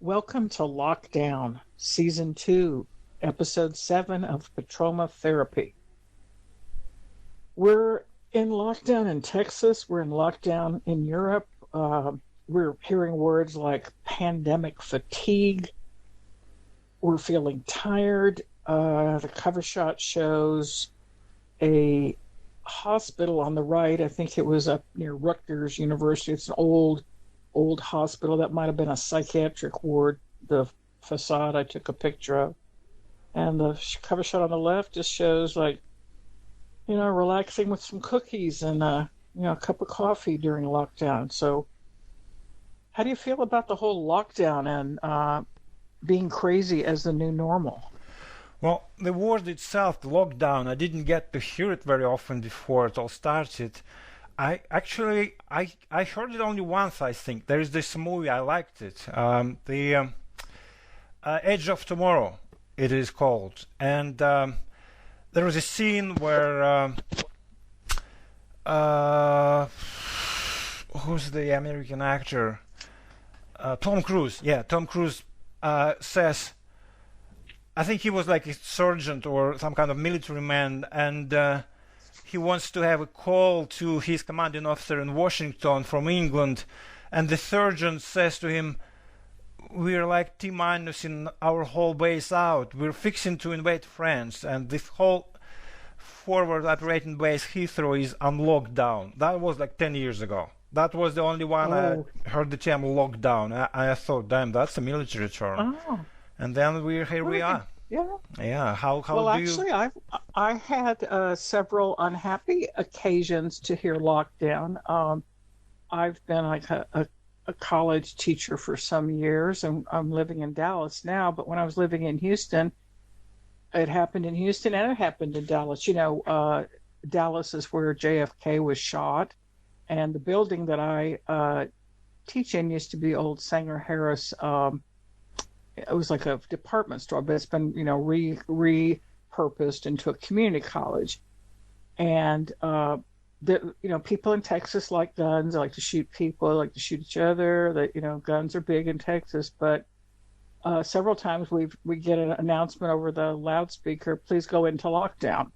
Welcome to Lockdown, Season 2, Episode 7 of Petroma Therapy. We're in lockdown in Texas. We're in lockdown in Europe. We're hearing words like pandemic fatigue. We're feeling tired. The cover shot shows a hospital on the right. I think it was up near Rutgers University. It's an old hospital that might have been a psychiatric ward. The facade I took a picture of, and the cover shot on the left just shows relaxing with some cookies and a cup of coffee during lockdown. So, how do you feel about the whole lockdown and being crazy as the new normal? Well, the word itself, the lockdown, I didn't get to hear it very often before it all started. I heard it only once. I think there is this movie. I liked it. The Edge of Tomorrow, it is called, and there was a scene where who's the American actor? Tom Cruise. Yeah, Tom Cruise says. I think he was like a sergeant or some kind of military man, and he wants to have a call to his commanding officer in Washington from England, and the sergeant says to him, "We're like T-minus in our whole base out. We're fixing to invade France, and this whole forward operating base Heathrow is on lockdown." That was like 10 years ago. That was the only one I heard the term lockdown. I thought, damn, that's a military term. Oh. And then here we are. Yeah. Yeah. How Well, do actually, you? I had several unhappy occasions to hear lockdown. I've been like a college teacher for some years, and I'm living in Dallas now. But when I was living in Houston, it happened in Houston and it happened in Dallas. Dallas is where JFK was shot, and the building that I teach in used to be old Sanger Harris. It was like a department store, but it's been repurposed into a community college. And people in Texas like guns. They like to shoot people. They like to shoot each other. That guns are big in Texas. But several times we get an announcement over the loudspeaker: "Please go into lockdown."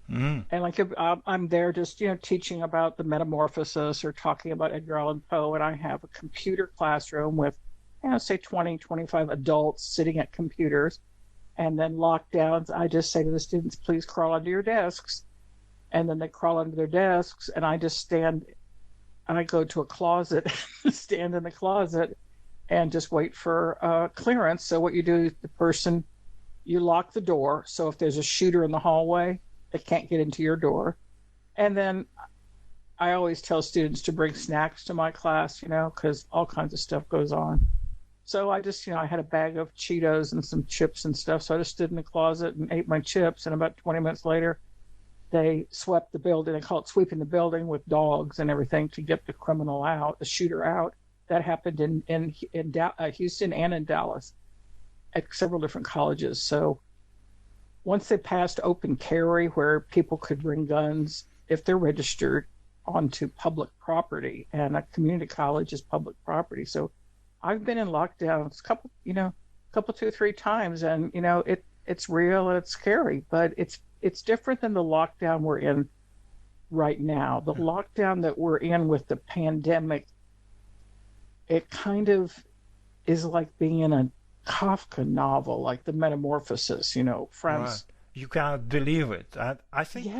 Mm-hmm. And if I'm there just teaching about the Metamorphosis or talking about Edgar Allan Poe, and I have a computer classroom with say 20, 25 adults sitting at computers, and then lockdowns, I just say to the students, "Please crawl under your desks." And then they crawl under their desks, and I just stand, and I go to a closet, stand in the closet, and just wait for clearance. So what you do is you lock the door, so if there's a shooter in the hallway, they can't get into your door. And then I always tell students to bring snacks to my class, because all kinds of stuff goes on. So I just, I had a bag of Cheetos and some chips and stuff. So I just stood in the closet and ate my chips. And about 20 minutes later, they swept the building. They call it sweeping the building with dogs and everything to get the criminal out, the shooter out. That happened in Houston and in Dallas at several different colleges. So once they passed open carry, where people could bring guns if they're registered onto public property, and a community college is public property. So I've been in lockdowns a couple, 2 or 3 times, and it's real and it's scary, but it's different than the lockdown we're in right now. The lockdown that we're in with the pandemic, it kind of is like being in a Kafka novel, like the Metamorphosis. Franz. Right. You cannot believe it. I think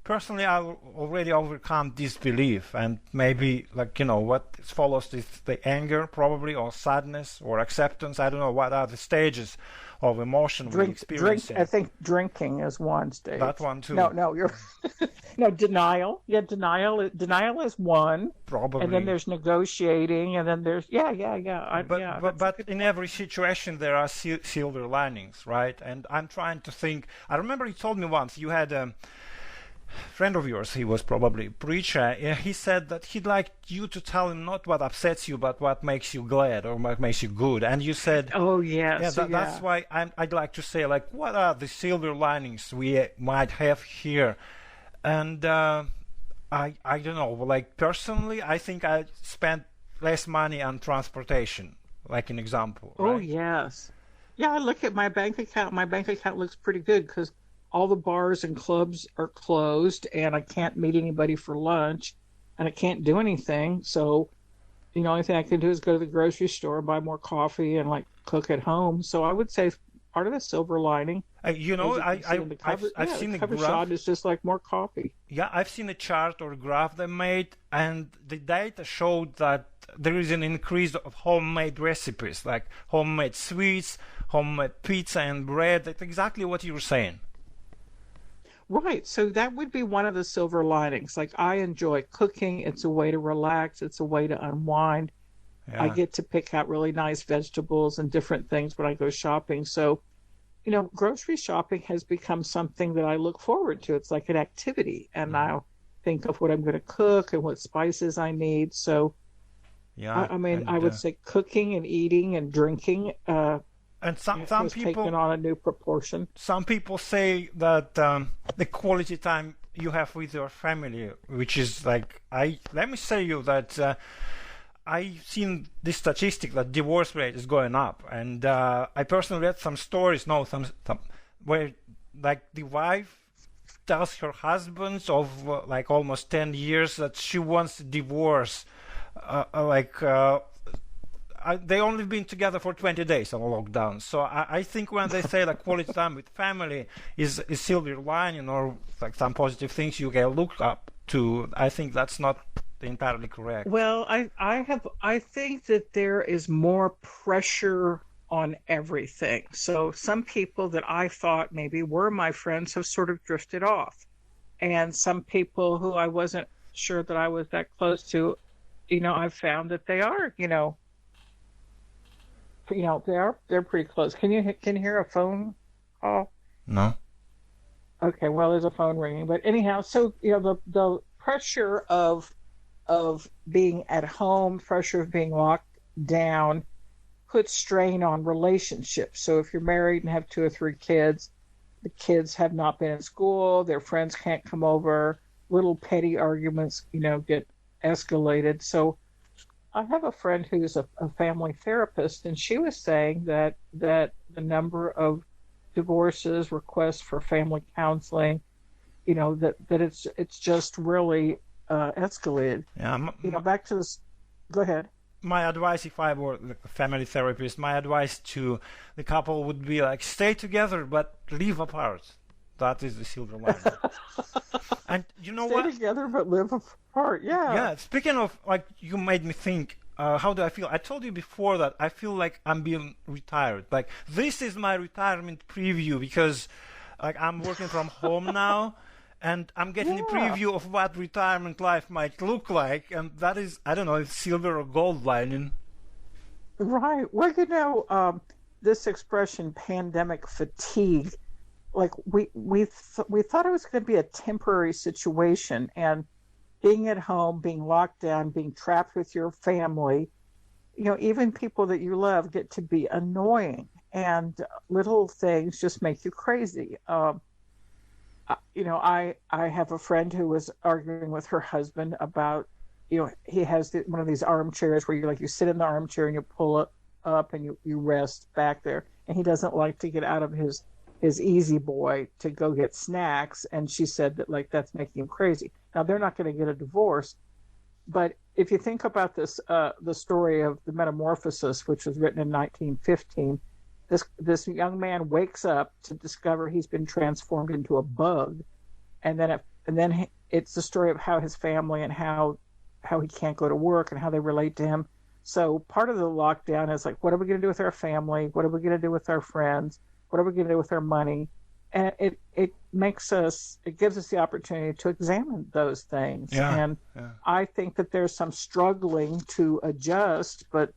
personally, I've already overcome disbelief, and maybe what follows is the anger, probably, or sadness, or acceptance. I don't know what are the stages of emotion we experience. I think drinking is one stage. That one too. No, you're no denial. Yeah, denial is one. Probably. And then there's negotiating, and then there's But in every situation there are silver linings, right? And I'm trying to think. I remember you told me once you had a friend of yours, he was probably a preacher, he said that he'd like you to tell him not what upsets you, but what makes you glad or what makes you good. And you said, "Oh yes, that's why I'd like to say, what are the silver linings we might have here?" And I don't know. Personally, I think I spent less money on transportation like an example, Oh, right? yes. Yeah, I look at my bank account. My bank account looks pretty good because all the bars and clubs are closed and I can't meet anybody for lunch and I can't do anything. So, the only thing I can do is go to the grocery store, buy more coffee, and like cook at home. So I would say part of the silver lining, You know, as you can see in the cover, I've yeah, the seen a cover graph. shot is just like more coffee. Yeah, I've seen a chart or graph they made, and the data showed that there is an increase of homemade recipes, like homemade sweets, homemade pizza and bread. That's exactly what you were saying. Right. So that would be one of the silver linings. Like I enjoy cooking. It's a way to relax. It's a way to unwind. I Yeah. get to pick out really nice vegetables and different things when I go shopping. So, grocery shopping has become something that I look forward to. It's like an activity, and Mhm. I'll think of what I'm going to cook and what spices I need. So, Yeah, I mean, I and would say cooking and eating and drinking and some has taken people on a new proportion. say that the quality time you have with your family, which is like I let me say you that I've seen this statistic that divorce rate is going up, and I personally read some stories, no, some where like the wife tells her husband of like almost 10 years that she wants a divorce, like they only been together for 20 days on lockdown. So I think when they say that quality time with family is silver lining or like some positive things you can look up to, I think that's not entirely correct. Well, I think that there is more pressure on everything. So some people that I thought maybe were my friends have sort of drifted off. And some people who I wasn't sure that I was that close to, I've found that they are, they're pretty close. Can you hear a phone call? No? Okay, well, there's a phone ringing. But anyhow, so the pressure of being at home, pressure of being locked down, puts strain on relationships. So if you're married and have two or three kids, the kids have not been in school, their friends can't come over, little petty arguments, get escalated. So I have a friend who's a family therapist, and she was saying that the number of divorces, requests for family counseling, that it's just really escalated. Yeah, Back to this. Go ahead. my advice, if I were like a family therapist, my advice to the couple would be like stay together but live apart. That is the silver lining. And you know Stay what? together but live apart. Yeah. Yeah, speaking of, like, you made me think, how do I feel? I told you before that I feel like I'm being retired. Like, this is my retirement preview because, like, I'm working from home now and I'm getting a Yeah. preview of what retirement life might look like. And that is, I don't know, if silver or gold lining. Right. Well, this expression pandemic fatigue, like we thought it was going to be a temporary situation, and being at home, being locked down, being trapped with your family, even people that you love get to be annoying, and little things just make you crazy. I have a friend who was arguing with her husband about, he has one of these armchairs where you sit in the armchair and you pull it up and you rest back there, and he doesn't like to get out of his easy boy to go get snacks, and she said that like that's making him crazy. Now they're not going to get a divorce, but if you think about this, the story of the Metamorphosis, which was written in 1915, this young man wakes up to discover he's been transformed into a bug, and then it's the story of how his family and how he can't go to work and how they relate to him. So part of the lockdown is like, what are we going to do with our family? What are we going to do with our friends? What are we going to do with our money? And it gives us the opportunity to examine those things. Yeah. And Yeah. I think that there's some struggling to adjust, but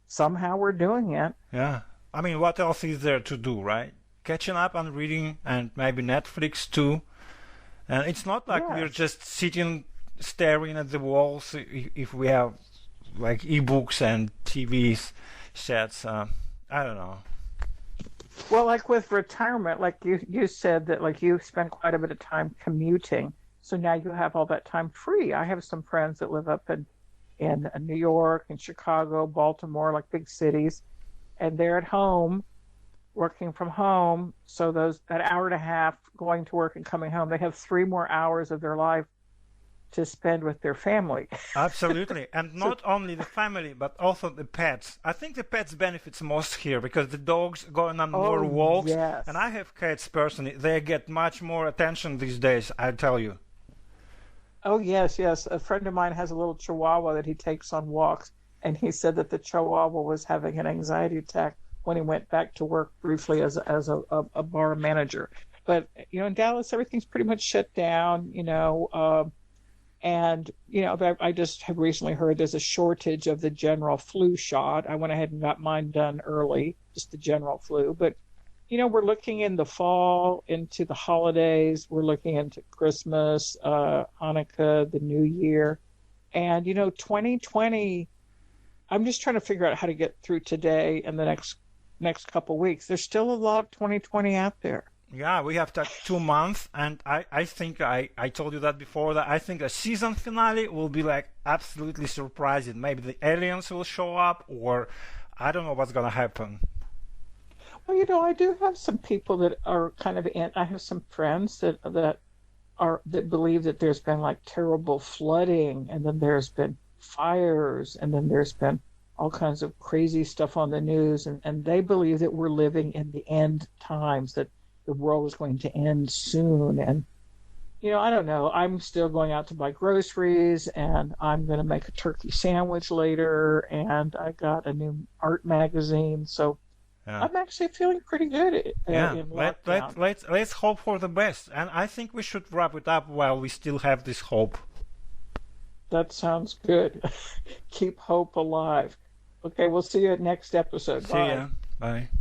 somehow we're doing it. Yeah. I mean, what else is there to do, right? Catching up on reading and maybe Netflix too. And it's not like we're Yes. just sitting staring at the walls if we have like ebooks and TV sets. I don't know. Well, like with retirement, like you said that like you spend quite a bit of time commuting. So now you have all that time free. I have some friends that live up in New York and Chicago, Baltimore, like big cities, and they're at home working from home. So that hour and a half going to work and coming home, they have 3 more hours of their life to spend with their family. Absolutely. And So, not only the family, but also the pets. I think the pets benefits most here because the dogs going on more oh walks. And I yes. have cats personally. They get much more attention these days, I tell you. Oh, yes, yes. A friend of mine has a little chihuahua that he takes on walks, and he said that the chihuahua was having an anxiety attack when he went back to work briefly as a bar manager. But, in Dallas, everything's pretty much shut down, and, I just have recently heard there's a shortage of the general flu shot. I went ahead and got mine done early, just the general flu. But we're looking in the fall into the holidays. We're looking into Christmas, Hanukkah, the New Year. And, 2020, I'm just trying to figure out how to get through today and the next couple weeks. There's still a lot of 2020 out there. Yeah, we have that 2 months, and I think I told you that before, that I think a season finale will be like absolutely surprising. Maybe the aliens will show up, or I don't know what's gonna happen. Well, I do have some people that are kind of in. I have some friends that believe that there's been like terrible flooding, and then there's been fires, and then there's been all kinds of crazy stuff on the news, and they believe that we're living in the end times, that the world is going to end soon. And I don't know. I'm still going out to buy groceries, and I'm going to make a turkey sandwich later, and I got a new art magazine, so Yeah. I'm actually feeling pretty good Yeah, in let lockdown. let's hope for the best, and I think we should wrap it up while we still have this hope. That sounds good. Keep hope alive. Okay, we'll see you at next episode. See Bye. ya. Bye.